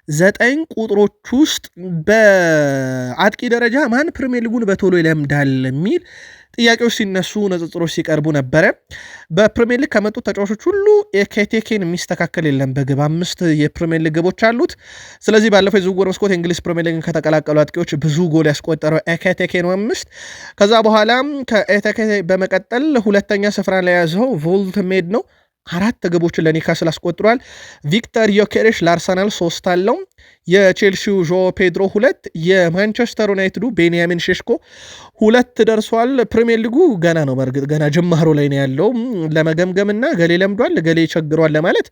9 ቁጥሮች ውስጥ በአጥቂ ደረጃ ማን ፕሪሚየር ሊጉን በቶሎ ይለምዳል የሚል ጥያቄዎች ሲነሱ፣ ንጽጽሮች ሲቀርቡ ነበረ። በፕሪሚየር ሊግ ከመጡት ተጫዋቾች ሁሉ ኤኬቴኬን የሚስተካከል የለም። በግብ 5 የፕሪሚየር ሊግ ግቦች አሉት። ስለዚህ ባለፈው የዝውውር መስኮት የእንግሊዝ ፕሪሚየር ሊግን ከተቀላቀሉ አጥቂዎች ብዙ ጎል ያስቆጠረው ኤኬቴኬ ነው 5። ከዛ በኋላ ከኤኬቴኬ በመቀጠል ሁለተኛ ስፍራ ላይ ያዘው ቮልትሜድ ነው 4 ግቦችን ለኒውካስል አስቆጥሯል። ቪክተር ዮኬሬሽ ለአርሰናል 3 አለው። የቼልሲው ዦ ፔድሮ 2፣ የማንቸስተር ዩናይትዱ ቤንያሚን ሼሽኮ 2 ደርሷል። ፕሪሚየር ሊጉ ገና ነው፣ በእርግጥ ገና ጅማሮ ላይ ነው ያለው። ለመገምገምና ገሌ ለምዷል ገሌ ይቸግሯል ለማለት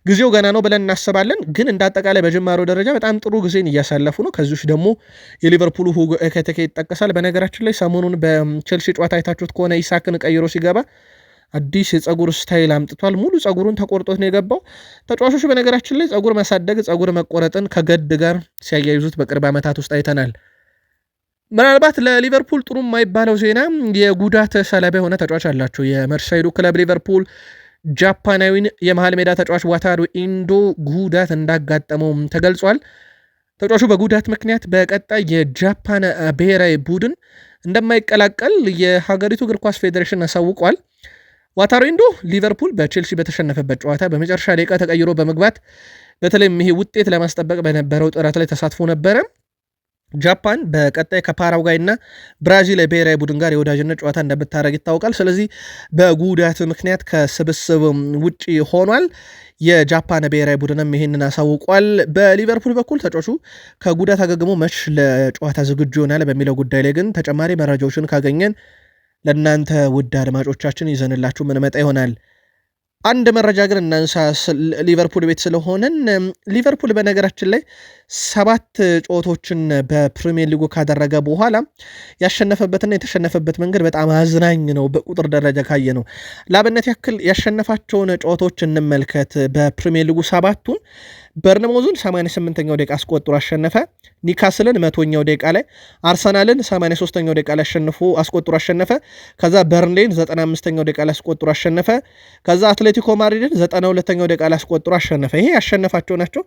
ጊዜው ገና ነው ብለን እናስባለን። ግን እንዳጠቃላይ በጅማሮ ደረጃ በጣም ጥሩ ጊዜን እያሳለፉ ነው። ከዚህ ውስጥ ደግሞ የሊቨርፑሉ ሁጎ ኤኪቲኬ ይጠቀሳል። በነገራችን ላይ ሰሞኑን በቼልሲ ጨዋታ አይታችሁት ከሆነ ኢሳክን ቀይሮ ሲገባ አዲስ የጸጉር ስታይል አምጥቷል። ሙሉ ጸጉሩን ተቆርጦት ነው የገባው። ተጫዋቾች በነገራችን ላይ ጸጉር ማሳደግ፣ ጸጉር መቆረጥን ከገድ ጋር ሲያያይዙት በቅርብ ዓመታት ውስጥ አይተናል። ምናልባት ለሊቨርፑል ጥሩ የማይባለው ዜና የጉዳት ሰለባ የሆነ ተጫዋች አላቸው። የመርሳይዱ ክለብ ሊቨርፑል ጃፓናዊን የመሃል ሜዳ ተጫዋች ዋታሩ ኢንዶ ጉዳት እንዳጋጠመው ተገልጿል። ተጫዋቹ በጉዳት ምክንያት በቀጣይ የጃፓን ብሔራዊ ቡድን እንደማይቀላቀል የሀገሪቱ እግር ኳስ ፌዴሬሽን አሳውቋል። ዋታሩ ኢንዶ ሊቨርፑል በቼልሲ በተሸነፈበት ጨዋታ በመጨረሻ ደቂቃ ተቀይሮ በመግባት በተለይም ይሄ ውጤት ለማስጠበቅ በነበረው ጥረት ላይ ተሳትፎ ነበረ። ጃፓን በቀጣይ ከፓራጓይ እና ብራዚል ብሔራዊ ቡድን ጋር የወዳጅነት ጨዋታ እንደምታደርግ ይታወቃል። ስለዚህ በጉዳት ምክንያት ከስብስብ ውጭ ሆኗል። የጃፓን ብሔራዊ ቡድንም ይህንን አሳውቋል። በሊቨርፑል በኩል ተጫዋቹ ከጉዳት አገግሞ መች ለጨዋታ ዝግጁ ይሆናል በሚለው ጉዳይ ላይ ግን ተጨማሪ መረጃዎችን ካገኘን ለእናንተ ውድ አድማጮቻችን ይዘንላችሁ ምንመጣ ይሆናል። አንድ መረጃ ግን እናንሳ፣ ሊቨርፑል ቤት ስለሆነን። ሊቨርፑል በነገራችን ላይ 7 ጨዋታዎችን በፕሪሚየር ሊጉ ካደረገ በኋላ ያሸነፈበትና የተሸነፈበት መንገድ በጣም አዝናኝ ነው። በቁጥር ደረጃ ካየ ነው። ለአብነት ያክል ያሸነፋቸውን ጨዋታዎች እንመልከት። በፕሪሚየር ሊጉ 7ቱን በርንሞዝን 88ኛው ደቂቃ አስቆጥሮ አሸነፈ። ኒካስልን 100ኛው ደቂቃ ላይ፣ አርሰናልን 83ኛው ደቂቃ ላይ አስቆጥሮ አሸነፈ። ከዛ በርንሌን 95ኛው ደቂቃ ላይ አስቆጥሮ አሸነፈ። ከዛ አትሌቲኮ ማድሪድን 92ኛው ደቂቃ ላይ አስቆጥሮ አሸነፈ። ይሄ ያሸነፋቸው ናቸው።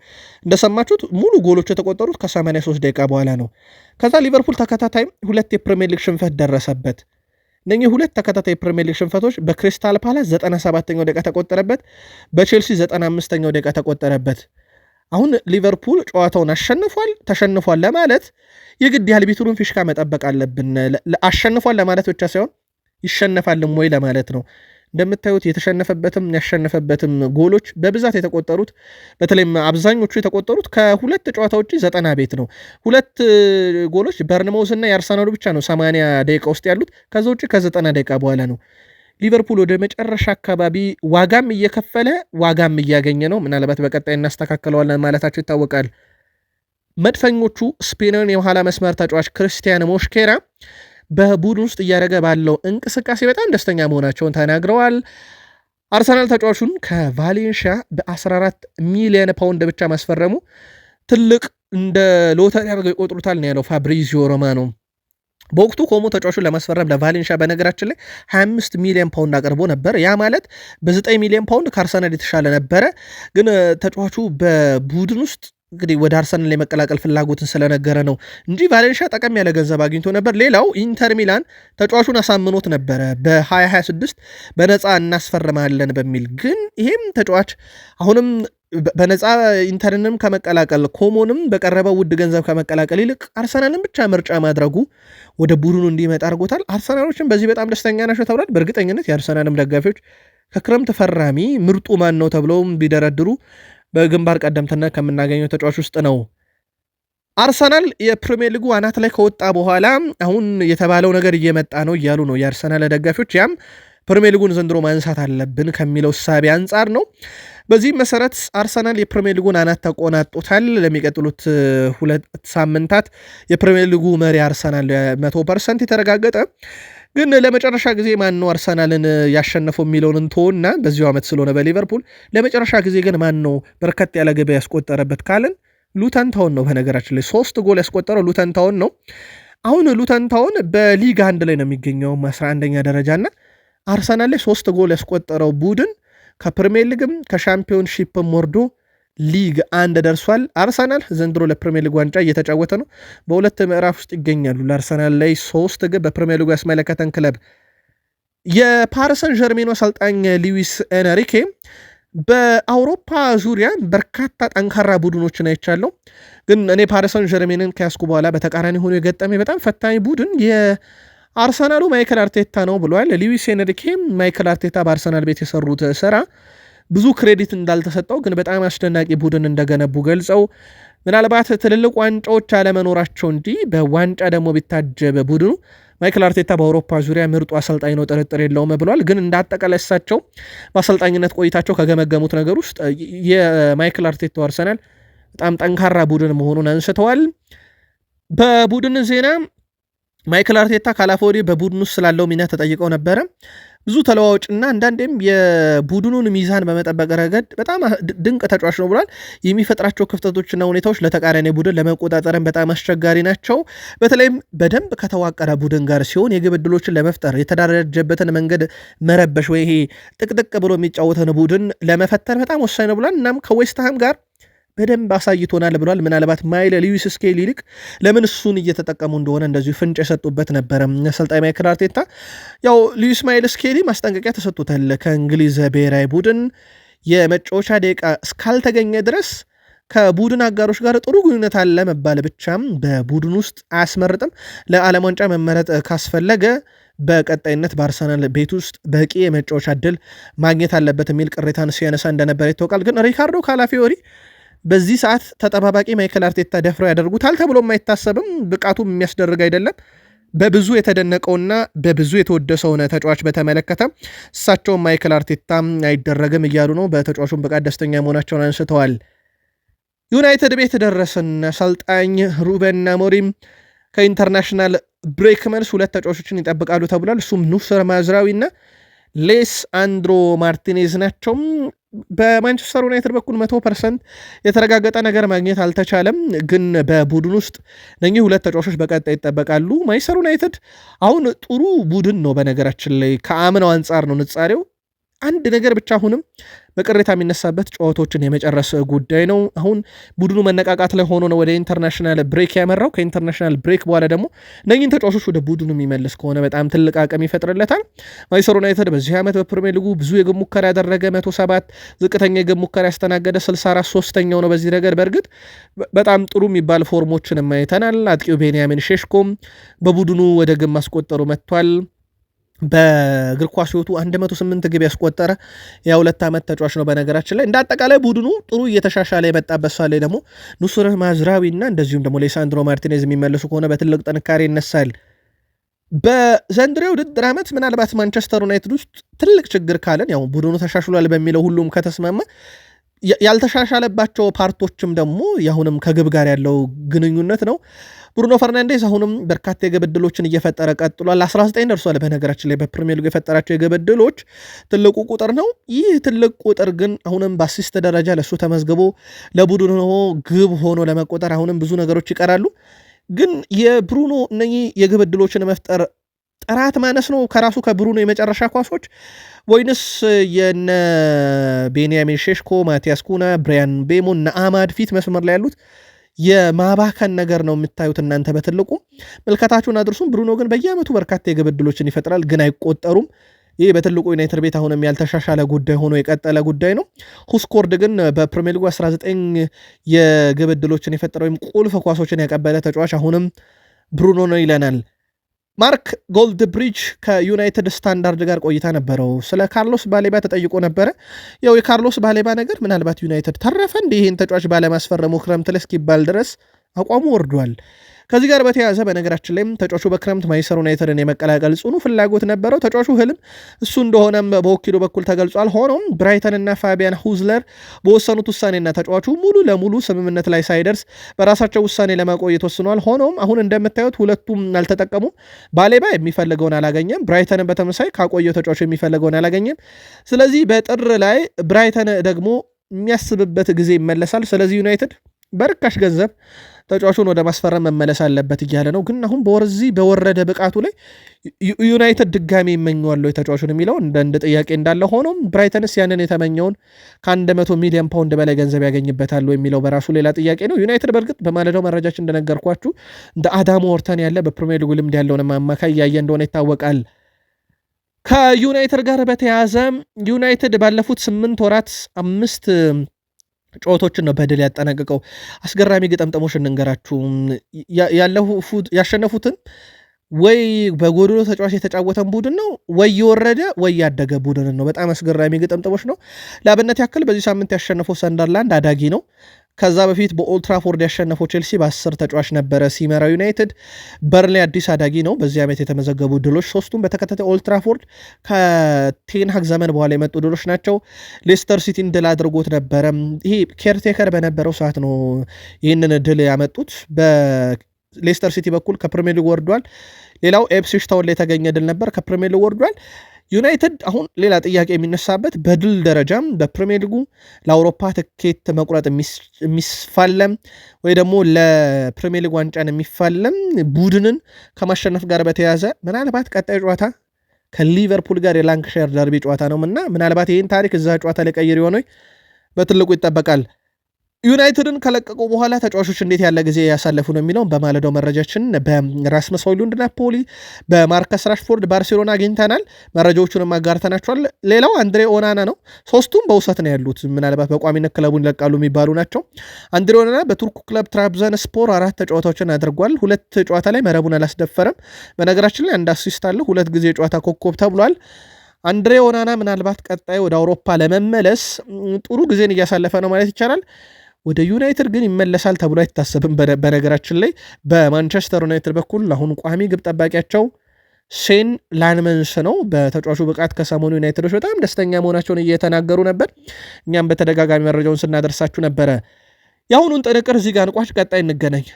እንደሰማችሁት ሙሉ ጎሎች የተቆጠሩት ከ83 ደቂቃ በኋላ ነው። ከዛ ሊቨርፑል ተከታታይ 2 የፕሪሚየር ሊግ ሽንፈት ደረሰበት። እነኚህ 2 ተከታታይ ፕሪሚየር ሊግ ሽንፈቶች በክሪስታል ፓላስ 97ኛው ደቂቃ ተቆጠረበት፣ በቼልሲ 95ኛው ደቂቃ ተቆጠረበት። አሁን ሊቨርፑል ጨዋታውን ተሸንፏል ለማለት የግድ የአልቢትሩን ፊሽካ መጠበቅ አለብን። አሸንፏል ለማለት ብቻ ሳይሆን ይሸነፋልም ወይ ለማለት ነው። እንደምታዩት የተሸነፈበትም ያሸነፈበትም ጎሎች በብዛት የተቆጠሩት በተለይም አብዛኞቹ የተቆጠሩት ከ2 ጨዋታዎች 90 ቤት ነው። 2 ጎሎች በርንማውዝ እና የአርሰናሉ ብቻ ነው 80 ደቂቃ ውስጥ ያሉት። ከዛ ውጭ ከ90 ደቂቃ በኋላ ነው። ሊቨርፑል ወደ መጨረሻ አካባቢ ዋጋም እየከፈለ ዋጋም እያገኘ ነው። ምናልባት በቀጣይ እናስተካክለዋለን ማለታቸው ይታወቃል። መድፈኞቹ ስፔናዊን የኋላ መስመር ተጫዋች ክርስቲያን ሞሽኬራ በቡድን ውስጥ እያደረገ ባለው እንቅስቃሴ በጣም ደስተኛ መሆናቸውን ተናግረዋል። አርሰናል ተጫዋቹን ከቫሌንሺያ በ14 ሚሊዮን ፓውንድ ብቻ ማስፈረሙ ትልቅ እንደ ሎተሪ አድርገው ይቆጥሩታል ነው ያለው ፋብሪዚዮ ሮማኖ። በወቅቱ ኮሞ ተጫዋቹን ለማስፈረም ለቫሌንሺያ በነገራችን ላይ 25 ሚሊዮን ፓውንድ አቅርቦ ነበር። ያ ማለት በ9 ሚሊዮን ፓውንድ ከአርሰናል የተሻለ ነበረ። ግን ተጫዋቹ በቡድን ውስጥ እንግዲህ ወደ አርሰናል የመቀላቀል ፍላጎትን ስለነገረ ነው እንጂ ቫሌንሺያ ጠቀም ያለ ገንዘብ አግኝቶ ነበር። ሌላው ኢንተር ሚላን ተጫዋቹን አሳምኖት ነበረ በ2026 በነፃ እናስፈርማለን በሚል። ግን ይሄም ተጫዋች አሁንም በነፃ ኢንተርንም ከመቀላቀል ኮሞንም በቀረበው ውድ ገንዘብ ከመቀላቀል ይልቅ አርሰናልን ብቻ ምርጫ ማድረጉ ወደ ቡድኑ እንዲመጣ አድርጎታል። አርሰናሎችን በዚህ በጣም ደስተኛ ናቸው ተብሏል። በእርግጠኝነት የአርሰናልም ደጋፊዎች ከክረምት ፈራሚ ምርጡ ማን ነው ተብለውም ቢደረድሩ በግንባር ቀደምትነት ከምናገኘው ተጫዋች ውስጥ ነው። አርሰናል የፕሪሚየር ሊጉ አናት ላይ ከወጣ በኋላ አሁን የተባለው ነገር እየመጣ ነው እያሉ ነው የአርሰናል ደጋፊዎች። ያም ፕሪሚየር ሊጉን ዘንድሮ ማንሳት አለብን ከሚለው እሳቤ አንጻር ነው። በዚህም መሰረት አርሰናል የፕሪሚየር ሊጉን አናት ተቆናጦታል። ለሚቀጥሉት 2 ሳምንታት የፕሪሚየር ሊጉ መሪ አርሰናል 100% የተረጋገጠ። ግን ለመጨረሻ ጊዜ ማን ነው አርሰናልን ያሸነፈው የሚለውን እንተውና በዚሁ ዓመት ስለሆነ በሊቨርፑል ለመጨረሻ ጊዜ ግን ማን ነው በርከት ያለ ግብ ያስቆጠረበት ካልን ሉተን ታውን ነው። በነገራችን ላይ 3 ጎል ያስቆጠረው ሉተን ታውን ነው። አሁን ሉተን ታውን በሊግ 1 ላይ ነው የሚገኘው 11ኛ ደረጃና አርሰናል ላይ 3 ጎል ያስቆጠረው ቡድን ከፕሪሚየር ሊግም ከሻምፒዮንሺፕም ወርዶ ሊግ 1 ደርሷል። አርሰናል ዘንድሮ ለፕሪሚየር ሊግ ዋንጫ እየተጫወተ ነው። በሁለት ምዕራፍ ውስጥ ይገኛሉ። ለአርሰናል ላይ 3 ግብ በፕሪሚየር ሊጉ ያስመለከተን ክለብ የፓሪሰን ጀርሜኑ አሰልጣኝ ሉዊስ ኤንሪኬ በአውሮፓ ዙሪያ በርካታ ጠንካራ ቡድኖችን አይቻለሁ፣ ግን እኔ ፓሪሰን ጀርሜንን ከያዝኩ በኋላ በተቃራኒ ሆኖ የገጠመ በጣም ፈታኝ ቡድን የአርሰናሉ ማይክል አርቴታ ነው ብለዋል። ሉዊስ ኤንሪኬ ማይክል አርቴታ በአርሰናል ቤት የሰሩት ስራ ብዙ ክሬዲት እንዳልተሰጠው ግን በጣም አስደናቂ ቡድን እንደገነቡ ገልጸው ምናልባት ትልልቅ ዋንጫዎች አለመኖራቸው እንጂ በዋንጫ ደግሞ ቢታጀበ ቡድኑ ማይክል አርቴታ በአውሮፓ ዙሪያ ምርጡ አሰልጣኝ ነው፣ ጥርጥር የለውም ብለዋል። ግን እንዳጠቃላይ እሳቸው በአሰልጣኝነት ቆይታቸው ከገመገሙት ነገር ውስጥ የማይክል አርቴታ አርሰናል በጣም ጠንካራ ቡድን መሆኑን አንስተዋል። በቡድን ዜና ማይክል አርቴታ ካላፎሪ በቡድን ውስጥ ስላለው ሚና ተጠይቀው ነበረ። ብዙ ተለዋዋጭና አንዳንዴም የቡድኑን ሚዛን በመጠበቅ ረገድ በጣም ድንቅ ተጫዋች ነው ብሏል። የሚፈጥራቸው ክፍተቶችና ሁኔታዎች ለተቃራኒ ቡድን ለመቆጣጠርን በጣም አስቸጋሪ ናቸው። በተለይም በደንብ ከተዋቀረ ቡድን ጋር ሲሆን የግብ ዕድሎችን ለመፍጠር የተደራጀበትን መንገድ መረበሽ ወይ ይሄ ጥቅጥቅ ብሎ የሚጫወተን ቡድን ለመፈተር በጣም ወሳኝ ነው ብሏል። እናም ከዌስትሃም ጋር በደንብ አሳይቶናል ብሏል። ምናልባት ማይል ሉዊስ ስኬሊ ይልቅ ለምን እሱን እየተጠቀሙ እንደሆነ እንደዚሁ ፍንጭ የሰጡበት ነበረ አሰልጣኝ ማይክል አርቴታ። ያው ሉዊስ ማይል ስኬሊ ማስጠንቀቂያ ተሰጥቶታል። ከእንግሊዝ ብሔራዊ ቡድን የመጫወቻ ደቂቃ እስካልተገኘ ድረስ ከቡድን አጋሮች ጋር ጥሩ ግንኙነት አለ መባል ብቻም በቡድን ውስጥ አያስመርጥም። ለዓለም ዋንጫ መመረጥ ካስፈለገ በቀጣይነት በአርሰናል ቤት ውስጥ በቂ የመጫወቻ እድል ማግኘት አለበት የሚል ቅሬታን ሲያነሳ እንደነበረ ይታወቃል። ግን ሪካርዶ ካላፊዮሪ በዚህ ሰዓት ተጠባባቂ ማይክል አርቴታ ደፍረው ያደርጉታል ተብሎም አይታሰብም። ብቃቱም የሚያስደርግ አይደለም። በብዙ የተደነቀውና በብዙ የተወደሰውን ተጫዋች በተመለከተ እሳቸውም ማይክል አርቴታ አይደረግም እያሉ ነው። በተጫዋቹም ብቃት ደስተኛ መሆናቸውን አንስተዋል። ዩናይትድ ቤት ደረስን። አሰልጣኝ ሩበን አሞሪም ከኢንተርናሽናል ብሬክ መልስ 2 ተጫዋቾችን ይጠብቃሉ ተብሏል። እሱም ኑሰር ማዝራዊ እና ሌስ አንድሮ ማርቲኔዝ ናቸው። በማንቸስተር ዩናይትድ በኩል 100% የተረጋገጠ ነገር ማግኘት አልተቻለም። ግን በቡድን ውስጥ እነኚህ 2 ተጫዋቾች በቀጣይ ይጠበቃሉ። ማንቸስተር ዩናይትድ አሁን ጥሩ ቡድን ነው። በነገራችን ላይ ከአምናው አንጻር ነው ንጻሬው። አንድ ነገር ብቻ አሁንም በቅሬታ የሚነሳበት ጨዋታዎችን የመጨረስ ጉዳይ ነው። አሁን ቡድኑ መነቃቃት ላይ ሆኖ ነው ወደ ኢንተርናሽናል ብሬክ ያመራው። ከኢንተርናሽናል ብሬክ በኋላ ደግሞ እነኝህን ተጫዋቾች ወደ ቡድኑ የሚመልስ ከሆነ በጣም ትልቅ አቅም ይፈጥርለታል። ማንቸስተር ዩናይትድ በዚህ ዓመት በፕሪሚየር ሊጉ ብዙ የግብ ሙከራ ያደረገ 107፣ ዝቅተኛ የግብ ሙከራ ያስተናገደ 64፣ ሶስተኛው ነው በዚህ ረገድ። በእርግጥ በጣም ጥሩ የሚባል ፎርሞችን አይተናል። አጥቂው ቤንያሚን ሼሽኮም በቡድኑ ወደ ግብ ማስቆጠሩ መጥቷል። በእግር ኳስ ሕይወቱ 108 ግብ ያስቆጠረ የ2 ዓመት ተጫዋች ነው። በነገራችን ላይ እንደ አጠቃላይ ቡድኑ ጥሩ እየተሻሻለ የመጣበት ሰዓት ላይ ደግሞ ኑሱር ማዝራዊ እና እንደዚሁም ደግሞ ሌሳንድሮ ማርቲኔዝ የሚመለሱ ከሆነ በትልቅ ጥንካሬ ይነሳል። በዘንድሮ ውድድር ዓመት ምናልባት ማንቸስተር ዩናይትድ ውስጥ ትልቅ ችግር ካለን ያው ቡድኑ ተሻሽሏል በሚለው ሁሉም ከተስማማ ያልተሻሻለባቸው ፓርቶችም ደግሞ አሁንም ከግብ ጋር ያለው ግንኙነት ነው። ብሩኖ ፈርናንዴዝ አሁንም በርካታ የግብ ዕድሎችን እየፈጠረ ቀጥሏል። 19 ደርሷል። በነገራችን ላይ በፕሪሚየር ሊግ የፈጠራቸው የግብ ዕድሎች ትልቁ ቁጥር ነው። ይህ ትልቅ ቁጥር ግን አሁንም በአሲስት ደረጃ ለሱ ተመዝግቦ ለቡድኑ ግብ ሆኖ ለመቆጠር አሁንም ብዙ ነገሮች ይቀራሉ። ግን የብሩኖ እነኚህ የግብ ዕድሎችን መፍጠር ጥራት ማነስ ነው ከራሱ ከብሩኖ የመጨረሻ ኳሶች ወይንስ የነ ቤንያሚን ሼሽኮ፣ ማቲያስ ኩና፣ ብራያን ቤሞ እና አማድ ፊት መስመር ላይ ያሉት የማባከን ነገር ነው የምታዩት እናንተ በትልቁ መልከታችሁን አድርሱም። ብሩኖ ግን በየዓመቱ በርካታ የግብ ዕድሎችን ይፈጥራል፣ ግን አይቆጠሩም። ይህ በትልቁ ዩናይትድ ቤት አሁንም ያልተሻሻለ ጉዳይ ሆኖ የቀጠለ ጉዳይ ነው። ሁስኮርድ ግን በፕሪሚየር ሊጉ 19 የግብ ዕድሎችን የፈጠረ ወይም ቁልፍ ኳሶችን ያቀበለ ተጫዋች አሁንም ብሩኖ ነው ይለናል። ማርክ ጎልድ ብሪጅ ከዩናይትድ ስታንዳርድ ጋር ቆይታ ነበረው። ስለ ካርሎስ ባሌባ ተጠይቆ ነበረ። ያው የካርሎስ ባሌባ ነገር ምናልባት ዩናይትድ ተረፈ እንዲህ ይህን ተጫዋች ባለማስፈረሙ ክረምት ላይ እስኪባል ድረስ አቋሙ ወርዷል። ከዚህ ጋር በተያያዘ በነገራችን ላይም ተጫዋቹ በክረምት ማንቸስተር ዩናይትድን የመቀላቀል ጽኑ ፍላጎት ነበረው። ተጫዋቹ ህልም እሱ እንደሆነም በወኪሉ በኩል ተገልጿል። ሆኖም ብራይተንና ፋቢያን ሁዝለር በወሰኑት ውሳኔና ተጫዋቹ ሙሉ ለሙሉ ስምምነት ላይ ሳይደርስ በራሳቸው ውሳኔ ለማቆየት ወስኗል። ሆኖም አሁን እንደምታዩት ሁለቱም አልተጠቀሙም። ባሌባ የሚፈልገውን አላገኘም። ብራይተንን በተመሳይ ካቆየው ተጫዋቹ የሚፈልገውን አላገኘም። ስለዚህ በጥር ላይ ብራይተን ደግሞ የሚያስብበት ጊዜ ይመለሳል። ስለዚህ ዩናይትድ በርካሽ ገንዘብ ተጫዋቹን ወደ ማስፈረም መመለስ አለበት እያለ ነው። ግን አሁን በወረደ ብቃቱ ላይ ዩናይትድ ድጋሚ ይመኘዋለሁ የተጫዋቹን የሚለው እንደ ጥያቄ እንዳለ ሆኖም ብራይተንስ ያንን የተመኘውን ከ100 ሚሊዮን ፓውንድ በላይ ገንዘብ ያገኝበታል የሚለው በራሱ ሌላ ጥያቄ ነው። ዩናይትድ በእርግጥ በማለዳው መረጃችን እንደነገርኳችሁ እንደ አዳም ወርተን ያለ በፕሪሚየር ሊጉ ልምድ ያለውን አማካይ እያየ እንደሆነ ይታወቃል። ከዩናይትድ ጋር በተያያዘ ዩናይትድ ባለፉት 8 ወራት 5 ጨዋታዎችን ነው በድል ያጠናቀቀው። አስገራሚ ግጥምጥሞች እንንገራችሁ። ያሸነፉትን ወይ በጎድሎ ተጫዋች የተጫወተን ቡድን ነው ወይ የወረደ ወይ ያደገ ቡድን ነው። በጣም አስገራሚ ግጥምጥሞች ነው። ለአብነት ያክል በዚህ ሳምንት ያሸነፈው ሰንደርላንድ አዳጊ ነው። ከዛ በፊት በኦልትራፎርድ ያሸነፈው ቼልሲ በ10 ተጫዋች ነበረ ሲመራው ዩናይትድ። በርንሌ አዲስ አዳጊ ነው። በዚህ ዓመት የተመዘገቡ ድሎች ሶስቱም በተከታታይ ኦልትራፎርድ ከቴንሃግ ዘመን በኋላ የመጡ ድሎች ናቸው። ሌስተር ሲቲን ድል አድርጎት ነበረ። ይሄ ኬርቴከር በነበረው ሰዓት ነው ይህንን ድል ያመጡት። በሌስተር ሲቲ በኩል ከፕሪሚየር ሊግ ወርዷል። ሌላው ኤፕስዊች ታውን ላይ የተገኘ ድል ነበር፣ ከፕሪሚየር ሊግ ወርዷል። ዩናይትድ አሁን ሌላ ጥያቄ የሚነሳበት በድል ደረጃም በፕሪሚየር ሊጉ ለአውሮፓ ትኬት መቁረጥ የሚፋለም ወይ ደግሞ ለፕሪሚየር ሊግ ዋንጫን የሚፋለም ቡድንን ከማሸነፍ ጋር በተያያዘ ምናልባት ቀጣይ ጨዋታ ከሊቨርፑል ጋር የላንክሻየር ደርቢ ጨዋታ ነው እና ምናልባት ይህን ታሪክ እዛ ጨዋታ ላይ ቀይር የሆነ በትልቁ ይጠበቃል። ዩናይትድን ከለቀቁ በኋላ ተጫዋቾች እንዴት ያለ ጊዜ ያሳለፉ ነው የሚለውን በማለዳው መረጃችን በራስመስ ሆይሉንድ ናፖሊ፣ በማርከስ ራሽፎርድ ባርሴሎና አግኝተናል። መረጃዎቹንም አጋርተናቸዋል። ሌላው አንድሬ ኦናና ነው። ሶስቱም በውሰት ነው ያሉት። ምናልባት በቋሚነት ክለቡን ይለቃሉ የሚባሉ ናቸው። አንድሬ ኦናና በቱርኩ ክለብ ትራብዘን ስፖር 4 ጨዋታዎችን አድርጓል። 2 ጨዋታ ላይ መረቡን አላስደፈረም። በነገራችን ላይ 1 አሲስት አለው። 2 ጊዜ ጨዋታ ኮከብ ተብሏል። አንድሬ ኦናና ምናልባት ቀጣይ ወደ አውሮፓ ለመመለስ ጥሩ ጊዜን እያሳለፈ ነው ማለት ይቻላል። ወደ ዩናይትድ ግን ይመለሳል ተብሎ አይታሰብም። በነገራችን ላይ በማንቸስተር ዩናይትድ በኩል አሁን ቋሚ ግብ ጠባቂያቸው ሼን ላንመንስ ነው። በተጫዋቹ ብቃት ከሰሞኑ ዩናይትዶች በጣም ደስተኛ መሆናቸውን እየተናገሩ ነበር። እኛም በተደጋጋሚ መረጃውን ስናደርሳችሁ ነበረ። የአሁኑን ጥንቅር እዚህ ጋር እንቋጭ። ቀጣይ እንገናኝ።